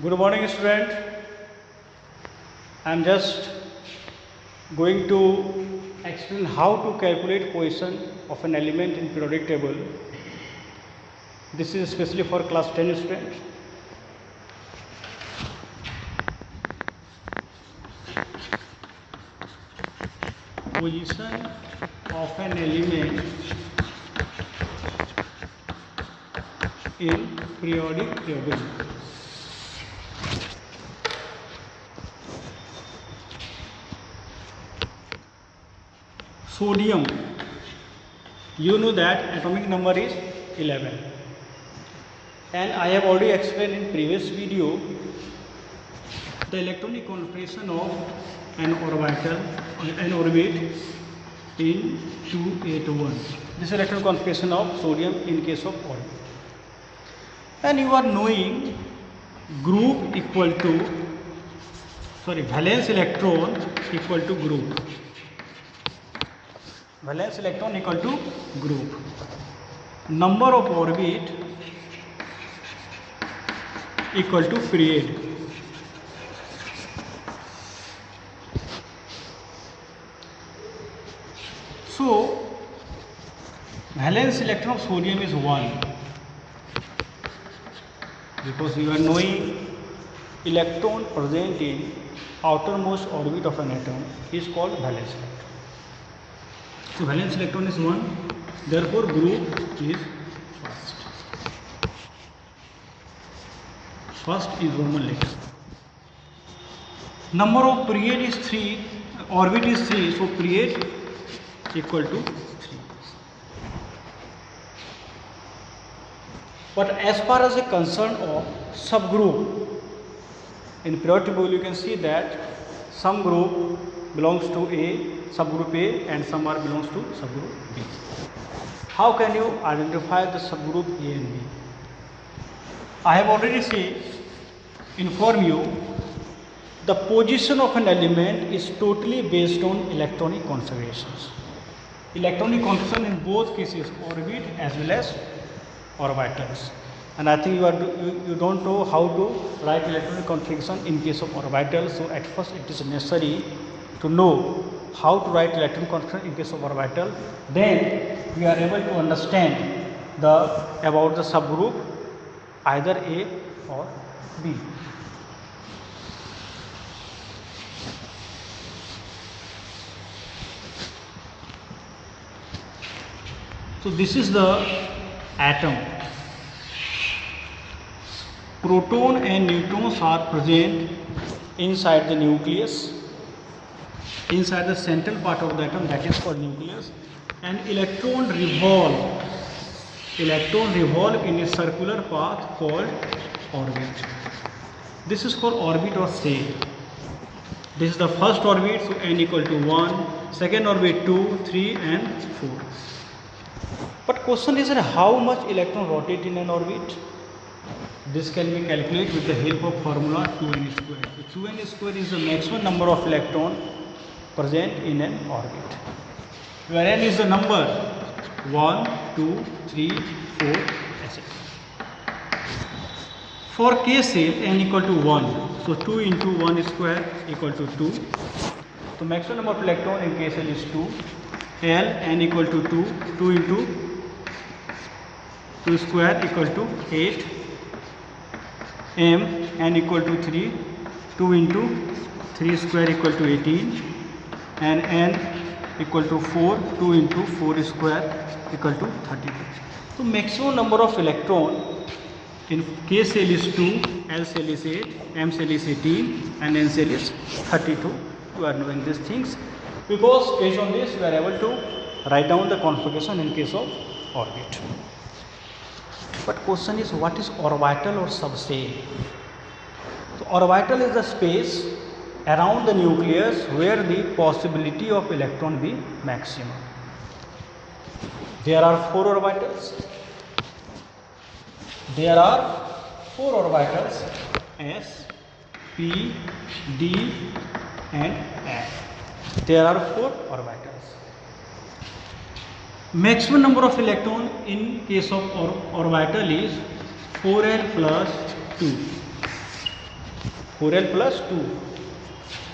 Good morning, student. I am just going to explain how to calculate position of an element in periodic table. This is especially for class 10 student. Position of an element in periodic table. Sodium, you know that atomic number is 11, and I have already explained in previous video the electronic configuration of an orbit in 281. This is electronic configuration of sodium in case of orbit, and you are knowing group equal to valence electron equal to group. Valence electron equal to group. Number of orbit equal to period. So valence electron of sodium is 1, because you are knowing electron present in outermost orbit of an atom is called valence electron. So valence electron is 1, therefore group is first. First is Roman letter. Number of period is 3, orbit is 3, so period equal to 3. But as far as the concern of subgroup, in periodic table you can see that some group belongs to A, subgroup A, and some are belongs to subgroup B. How can you identify the subgroup A and B? I have already informed you the position of an element is totally based on electronic configurations. Electronic configuration in both cases, orbit as well as orbitals. And I think you don't know how to write electronic configuration in case of orbital. So at first it is necessary to know how to write electronic configuration in case of orbital. Then we are able to understand about the subgroup either A or B. So this is the atom. Proton and neutrons are present inside the nucleus, inside the central part of the atom, that is called nucleus, and electron revolve in a circular path called orbit. This is called orbit or shell. This is the first orbit, so n equal to 1, second orbit 2, 3 and 4. But question is that how much electron rotate in an orbit? This can be calculated with the help of formula 2n square. So 2n square is the maximum number of electron present in an orbit, where n is the number 1, 2, 3, 4, etc. For K cell n equal to 1, so 2 into 1 square equal to 2. So maximum number of electron in K cell is 2. L n equal to 2, 2 into 2 square equal to 8. M n equal to 3, 2 into 3 square equal to 18, and n equal to 4, 2 into 4 square equal to 32. So maximum number of electron in K cell is 2, L cell is 8, M cell is 18, and N cell is 32. You are knowing these things because based on this we are able to write down the configuration in case of orbit. But question is, what is orbital or subshell? So orbital is the space around the nucleus where the possibility of electron be maximum. There are 4 orbitals. There are 4 orbitals: S, P, D and F. There are 4 orbitals. Maximum number of electron in case of orbital is 4n plus 2. 4l plus 2.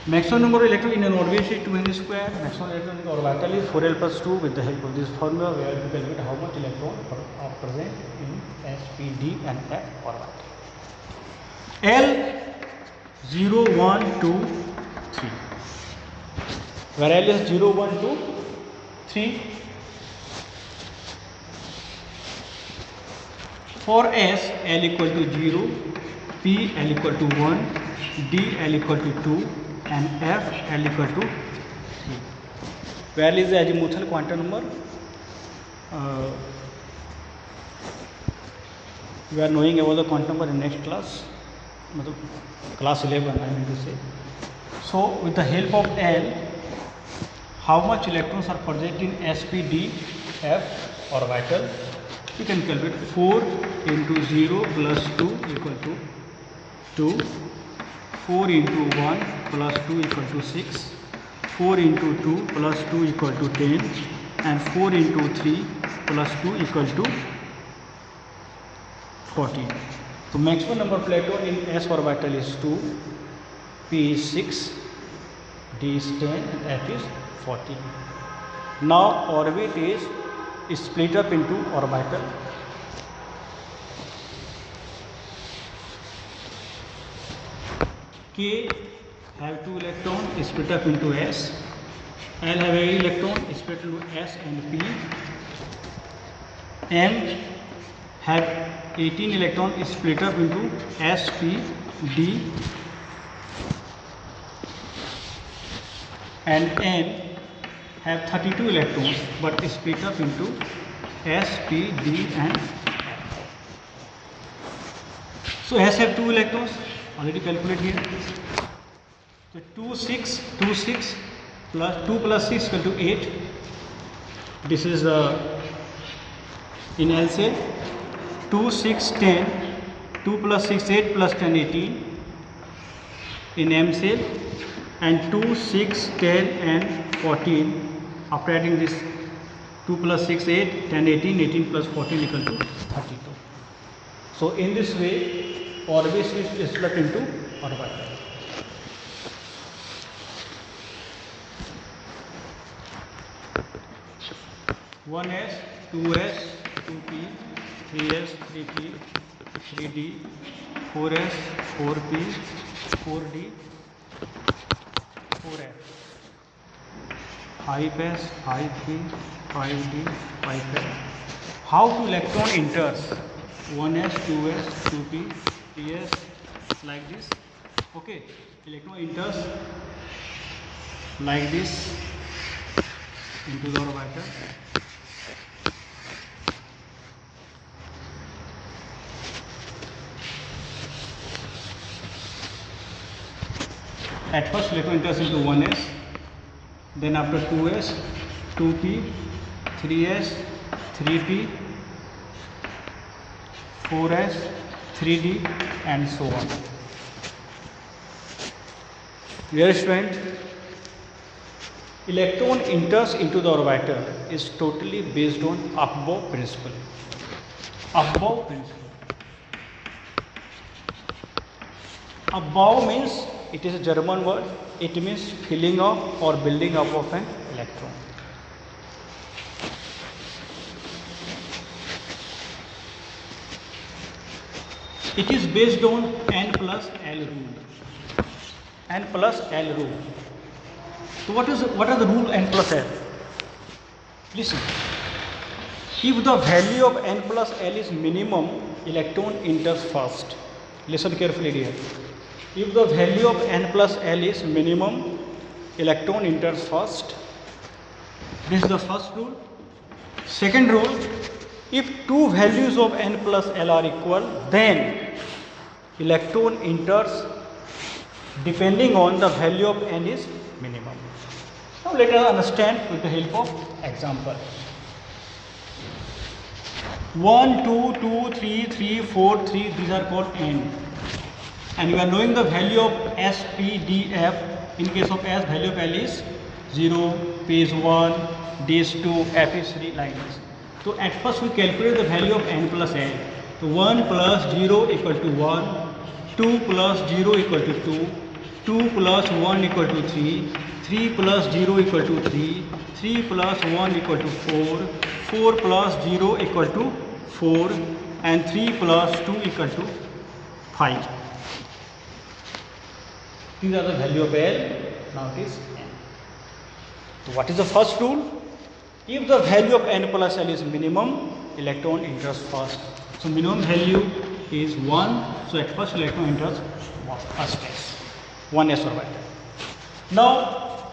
Maximum number of electrons in an orbit is 2n square. Maximum electron in the orbital is 4l plus 2. With the help of this formula, we are to calculate how much electrons are present in s, p, d and f orbital. L 0, 1, 2, 3. Where L is 0, 1, 2, 3. For S, L equal to 0, P, L equal to 1, D, L equal to 2 and F, L equal to 3. Where L is the azimuthal quantum number. We are knowing about the quantum number in next class, class 11 I mean to say. So with the help of L, how much electrons are present in S, P, D, F orbital? You can calculate 4 into 0 plus 2 equal to 2, 4 into 1 plus 2 equal to 6, 4 into 2 plus 2 equal to 10 and 4 into 3 plus 2 equal to 14. So maximum number of electrons in S orbital is 2, P is 6, D is 10 and F is 14. Now orbit is split up into orbital. K have 2 electrons split up into S. L have 8 electrons split into S and P. M have 18 electrons split up into S, P, D and N have 32 electrons but split up into S, P, D and F. So S have 2 electrons, already calculate here. So 2 6 plus 2 plus 6 equal to 8. This is in L cell. 2 6 10, 2 plus 6 8 plus 10 18 in M cell, and 2 6 10 and 14. After adding this 2 plus 6 8 10 18, 18 plus 14 equal to 32. So in this way orbit is split into orbital. One S, 2S, 2P, 3S, 3P, 3D, 4S, 4P, 4D, 4F. 5S, 5P, 5D, 5F. How to electron enters 1S, 2S, 2P, 3S like this. Okay, electron enters like this into the orbital. At first electron enters into 1S, then after 2S, 2P, 3S, 3P, 4S, 3D and so on. Dear student, electron enters into the orbital is totally based on Aufbau principle. Aufbau principle. Aufbau means, it is a German word, it means filling up or building up of an electron. It is based on N plus L rule. N plus L rule. So what are the rule N plus L? Listen. If the value of N plus L is minimum, electron enters first. Listen carefully here. If the value of N plus L is minimum, electron enters first. This is the first rule. Second rule, if two values of N plus L are equal, then electron enters depending on the value of N is minimum. Now let us understand with the help of example. 1, 2, 2, 3, 3, 4, 3, these are called N. And we are knowing the value of S, P, D, F. In case of S, value of L is 0, P is 1, D is 2, F is 3, like this. So at first we calculate the value of N plus L. So 1 plus 0 equal to 1, 2 plus 0 equal to 2, 2 plus 1 equal to 3, 3 plus 0 equal to 3, 3 plus 1 equal to 4, 4 plus 0 equal to 4, and 3 plus 2 equal to 5. These are the value of L. Now it is n. So what is the first rule? If the value of n plus L is minimum, electron enters first. So minimum value is 1. So at first electron enters first s, 1s orbital. Now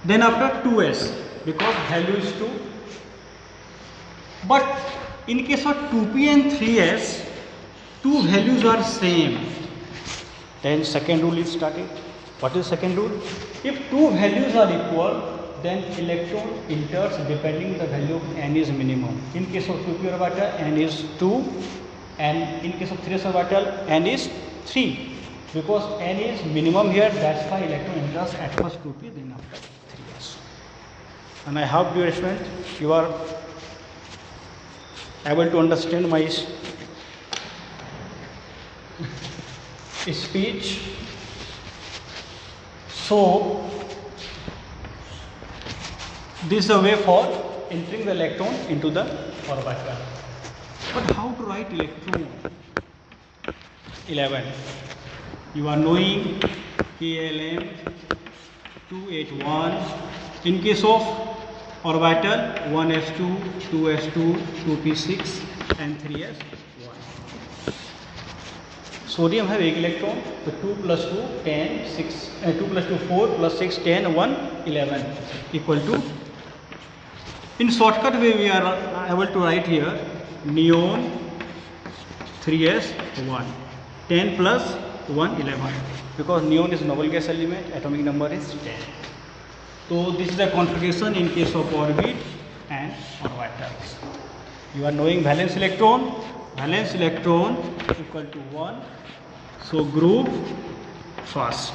then after 2s, because value is 2. But in case of 2p and 3s, two values are same. Then second rule is started. What is second rule? If two values are equal, then electron enters depending the value of n is minimum. In case of 2p orbital, n is 2, and in case of 3s orbital, n is 3. Because n is minimum here, that's why electron enters at first 2p, then after 3s. And I hope, dear student, you are able to understand my speech. So this is a way for entering the electron into the orbital. But how to write electron? 11. You are knowing KLM 281. In case of orbital, 1s2, 2s2, 2p6 and 3s1. Sodium have 8 electron, so 2 plus 2, 10, 6, 2 plus 2, 4, plus 6, 10, 1, 11 equal to. In shortcut way we are able to write here neon 3s1, 10 plus 1, 11, because neon is noble gas element, atomic number is 10. So this is the configuration in case of orbit and orbitals. You are knowing valence electron equal to 1. So group first.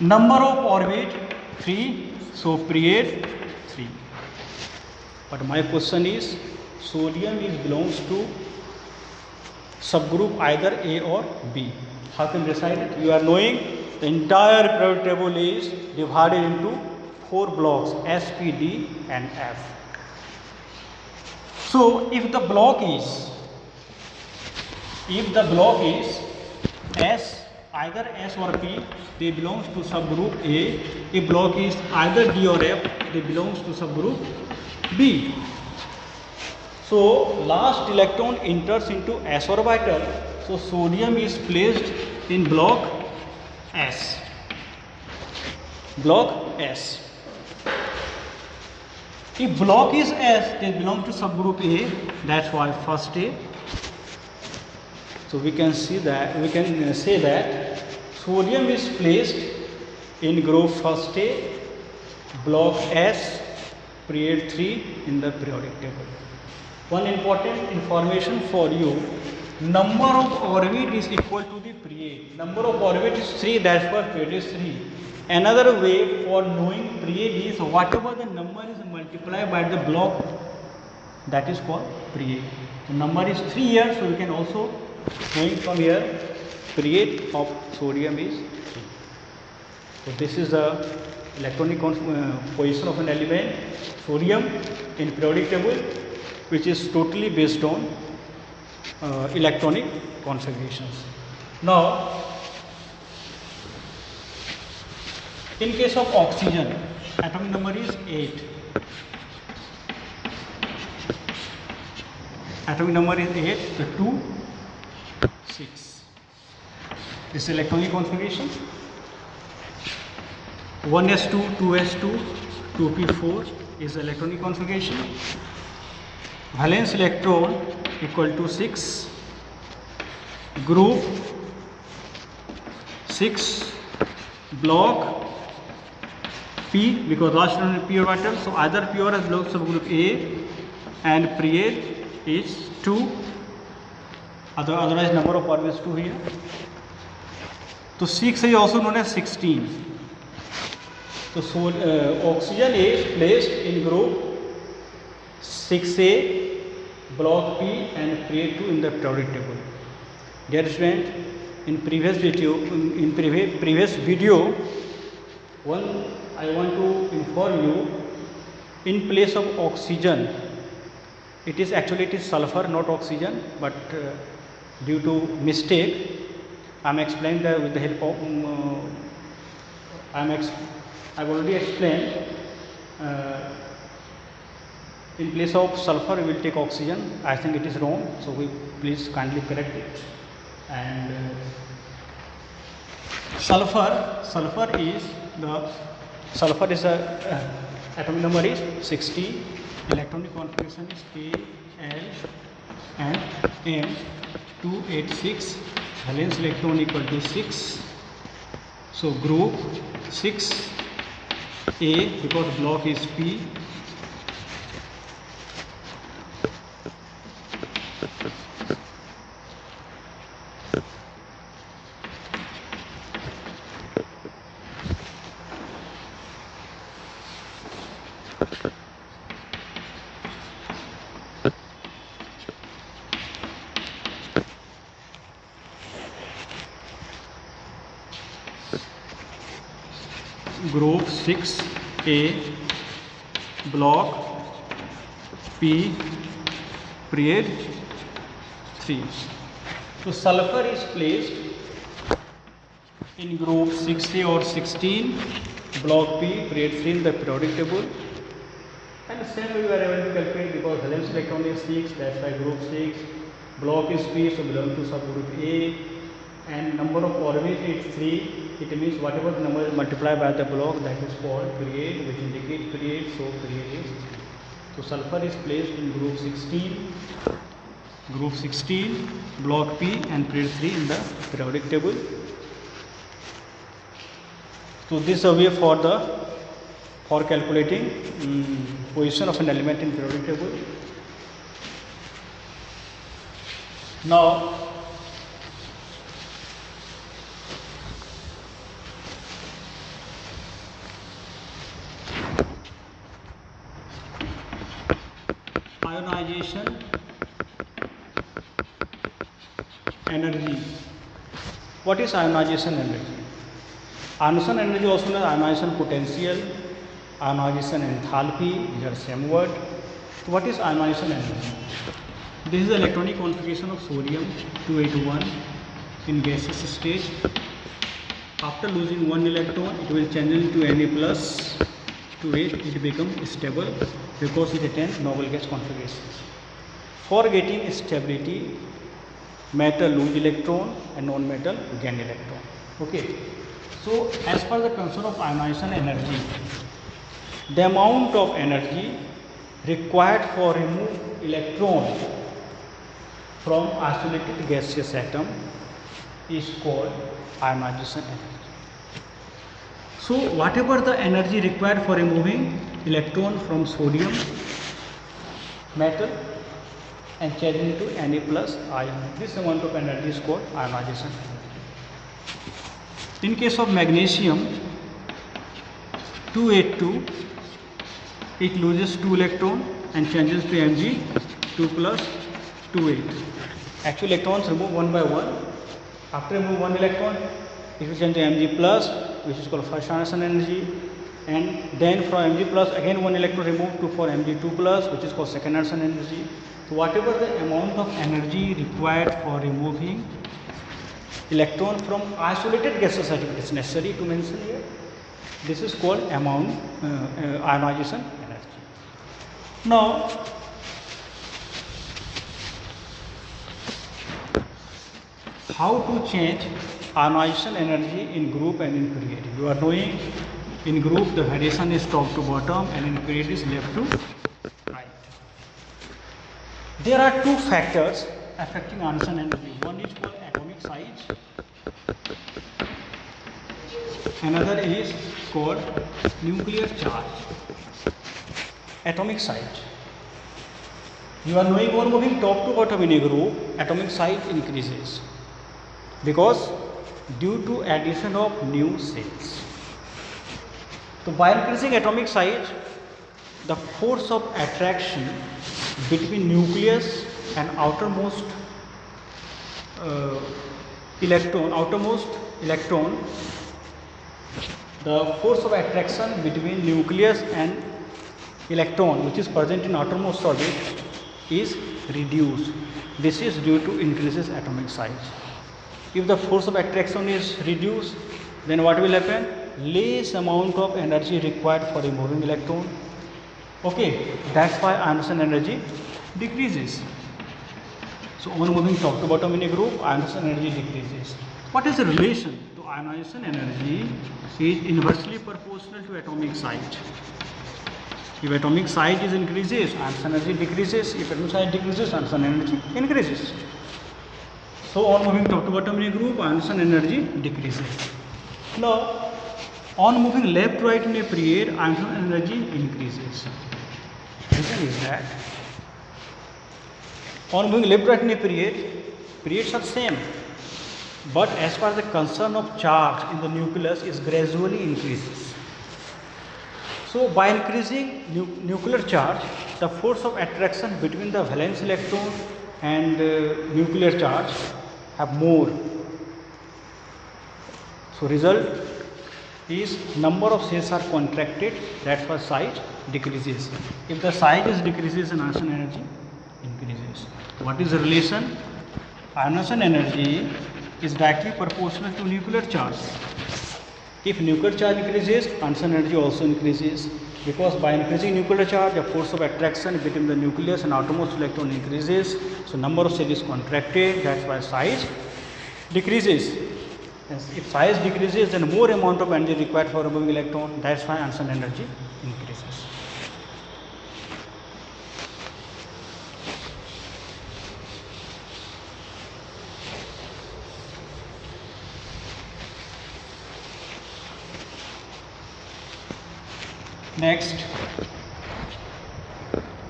Number of orbit 3. So period 3. But my question is, sodium belongs to subgroup either A or B. How can you decide it? You are knowing the entire periodic table is divided into 4 blocks, S, P, D and F. So if the block is S, either S or P, they belongs to subgroup A. If block is either D or F, they belongs to subgroup B. So last electron enters into S orbital. So sodium is placed in block S. Block S. If block is S, they belong to subgroup A. That's why first A. So we can say that sodium is placed in group first A, block S, period 3 in the periodic table. One important information for you: number of orbit is equal to the period. Number of orbit is 3, that's why period is 3. Another way for knowing period is whatever the number is multiplied by the block, that is called period. The number is 3 here, so we can also knowing from here period of sodium is 3. So this is the electronic position of an element sodium in periodic table, which is totally based on electronic configurations. Now in case of oxygen, atomic number is 8. Atomic number is 8, the 2, 6. This is electronic configuration. 1s2, 2s2, 2p4 is electronic configuration. Valence electron equal to 6. Group 6, block P, because last one is P orbital, so either P or S belongs to subgroup A, and period is 2. Otherwise number of orbits 2 here. So 6 is also known as 16. So oxygen is placed in group 6A, block P and period 2 in the periodic table. Dear student, in previous video, one I want to inform you, in place of oxygen, it is sulfur, not oxygen, but due to mistake, I am explained that with the help of I've already explained. In place of sulfur we will take oxygen. I think it is wrong, so we please kindly correct it. And sulfur is a atomic number is 60, electronic configuration is K, L and M, 286, valence electron equal to 6. So group 6A, because block is P. Group 6A, block P, period 3. So sulfur is placed in group 6A or 16, block P, period 3 in the periodic table. And same we were able to calculate because valence electron is 6, that's why group 6, block is P, so belong to subgroup A, and number of orbits is 3. It means whatever the number is multiplied by the block, that is called period, which indicates period, so period is 3. So sulfur is placed in group 16, block P and period 3 in the periodic table. So this is a way for calculating position of an element in periodic table. Now ionization energy. What is ionization energy? Ionization energy also known as ionization potential, ionization enthalpy, these are same word. So what is ionization energy? This is the electronic configuration of sodium 281 in gaseous state. After losing one electron, it will change into Na plus 28, it becomes stable because it attains noble gas configurations. For getting stability, metal lose electron and non-metal gain electron. Okay. So as per the concern of ionization energy, the amount of energy required for remove electron from isolated gaseous atom is called ionization energy. So whatever the energy required for removing electron from sodium metal and changing into Na plus ion, this amount of energy is called ionization energy. In case of magnesium 282, it loses 2 electron and changes to Mg2 plus 28. Actual electrons remove one by one. After remove one electron, it will change to Mg plus, which is called first ionization energy, and then from Mg plus again one electron removed to for Mg2 plus, which is called second ionization energy. So whatever the amount of energy required for removing electron from isolated gaseous atom, it is necessary to mention here. This is called ionization energy. Now how to change ionization energy in group and in period? You are knowing in group the variation is top to bottom and in period is left to right. There are two factors affecting ionization energy. One is called atomic size, another is called nuclear charge. Atomic size. You are knowing on moving top to bottom in a group, atomic size increases because due to addition of new cells. So by increasing atomic size, the force of attraction between nucleus an outermost electron, the force of attraction between nucleus and electron which is present in outermost orbit is reduced. This is due to increases atomic size. If the force of attraction is reduced, then what will happen? Less amount of energy required for a moving electron. Okay, that's why ionization energy decreases. So on moving top to bottom in a group, ionization energy decreases. What is the relation to ionization energy? Is inversely proportional to atomic size. If atomic size is increases, ionization energy decreases. If atomic size decreases, ionization energy increases. So on moving top to bottom in a group, ionization energy decreases. Now on moving left to right in a period, ionization energy increases. Reason is that on moving left to right in a period, periods are same, but as far as the concern of charge in the nucleus is gradually increases. So by increasing nuclear charge, the force of attraction between the valence electron and nuclear charge have more. So result is number of cells are contracted, that's why size decreases. If the size is decreases, then ionization energy increases. What is the relation? Ionization energy is directly proportional to nuclear charge. If nuclear charge increases, ionization energy also increases, because by increasing nuclear charge, the force of attraction between the nucleus and outermost electron increases. So number of cells is contracted, that's why size decreases. If size decreases, then more amount of energy required for a moving electron, that's why ionization energy increases. Next,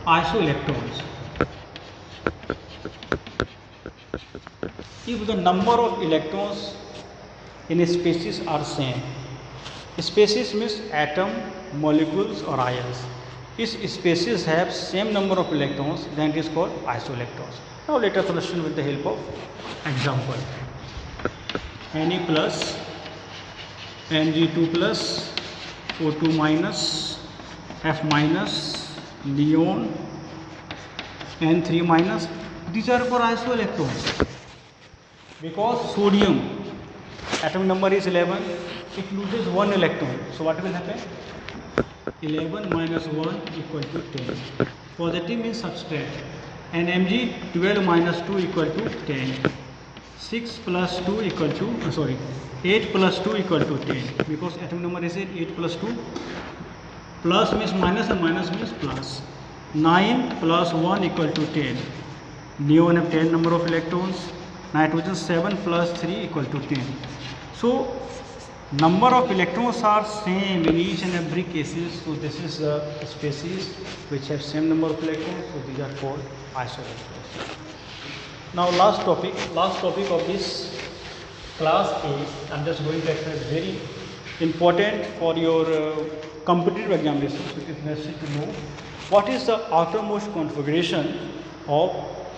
isoelectrons. If the number of electrons in a species are same, species means atom, molecules or ions. If species have same number of electrons, then it is called isoelectrons. Now let us solution with the help of example. Na plus, Mg2 plus, O2 minus, F minus, neon, N3 minus. These are for isoelectrons. Because sodium atomic number is 11, it loses 1 electron. So what will happen? 11 minus 1 equal to 10. Positive means subtract. And Mg 12 minus 2 equal to 10. 6 plus 2 equal to 8 plus 2 equal to 10. Because atomic number is 8 plus 2. Plus means minus and minus means plus. 9 plus 1 equal to 10. Neon have 10 number of electrons. Nitrogen 7 plus 3 equal to 10. So number of electrons are same in each and every cases. So this is a species which have same number of electrons. So these are called isoelectrons. Now last topic of this class is, I'm just going to explain, very important for your competitive examinations. It is necessary to know what is the outermost configuration of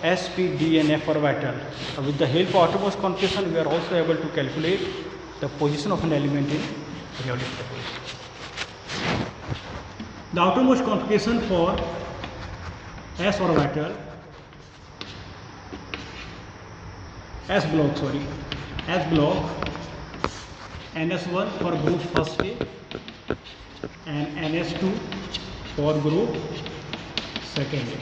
sp, d and f orbital. With the help of outermost configuration, we are also able to calculate the position of an element in periodic table. The outermost configuration for s orbital, s block, ns1 for group first A and ns2 for group second A.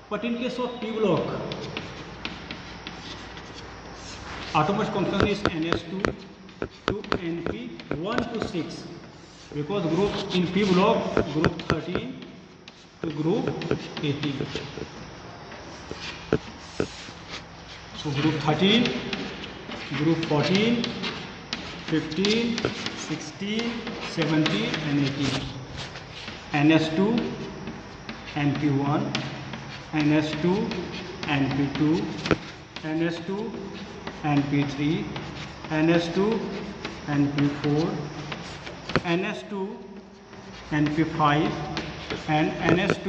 But in case of p block, outermost configuration is ns2 to np1 to 6, because group in p block, group 13 to group 18. So group 13, group 14, 15, 16, 17 and 18. ns2, np1, ns2, np2, ns2, np3, ns2, np4, ns2, np5 and ns2,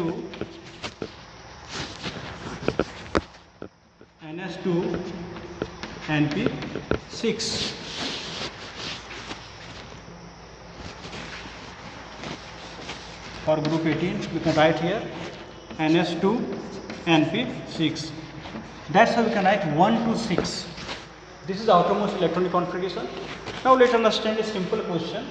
NS2 NP6. For group 18 we can write here NS2 NP6. That's how we can write 1 to 6. This is the outermost electronic configuration. Now let's understand a simple question.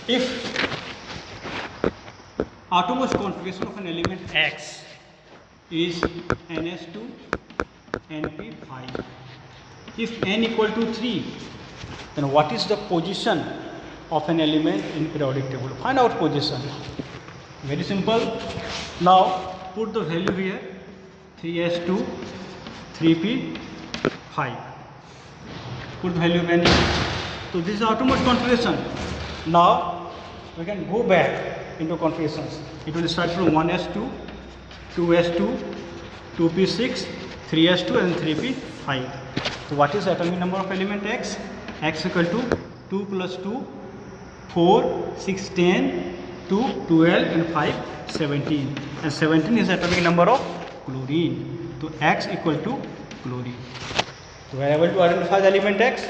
If outermost configuration of an element X is NS2 NP5, if n equal to 3, then what is the position of an element in periodic table? Find out position. Very simple. Now put the value here, 3s2 3p5. Put the value when. So this is outermost configuration. Now we can go back into configurations. It will start from 1s2, 2s2, 2p6, 3s2 and 3p5. So what is the atomic number of element X? X equal to 2 plus 2, 4, 6, 10, 2, 12 and 5, 17. And 17 is the atomic number of chlorine. So X equal to chlorine. So we are able to identify the element X.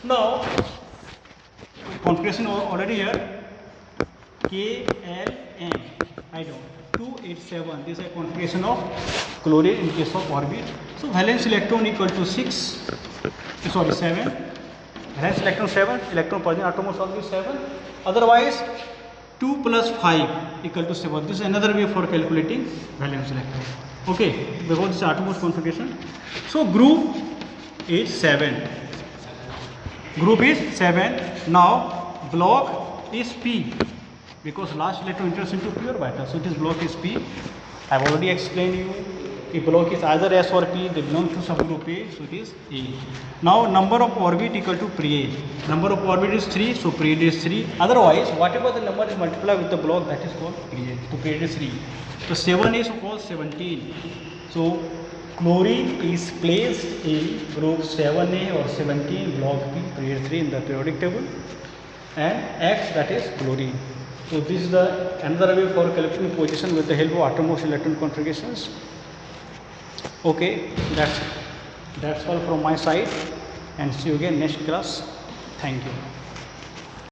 Now configuration already here. KLN. I know 287. This is a configuration of chlorine in case of orbit. So valence electron equal to 7. Valence electron 7. Electron position outermost orbit 7. Otherwise 2 plus 5 equal to 7. This is another way for calculating valence electron. Okay, because this is outermost configuration. So group is 7. Group is 7. Now block is P, because last electron enters into pure matter. So this block is P. I have already explained you. If block is either S or P, they belong to subgroup A, so it is A. Now number of orbit equal to period. Number of orbit is 3, so period is 3. Otherwise, whatever the number is multiplied with the block, that is called period. So period is 3. So 7 is called 17. So chlorine is placed in group 7A or 17, block P, period 3 in the periodic table, and X, that is chlorine. So this is the another way for calculating position with the help of outermost electron configurations. Okay, that's all from my side, and see you again next class. Thank you.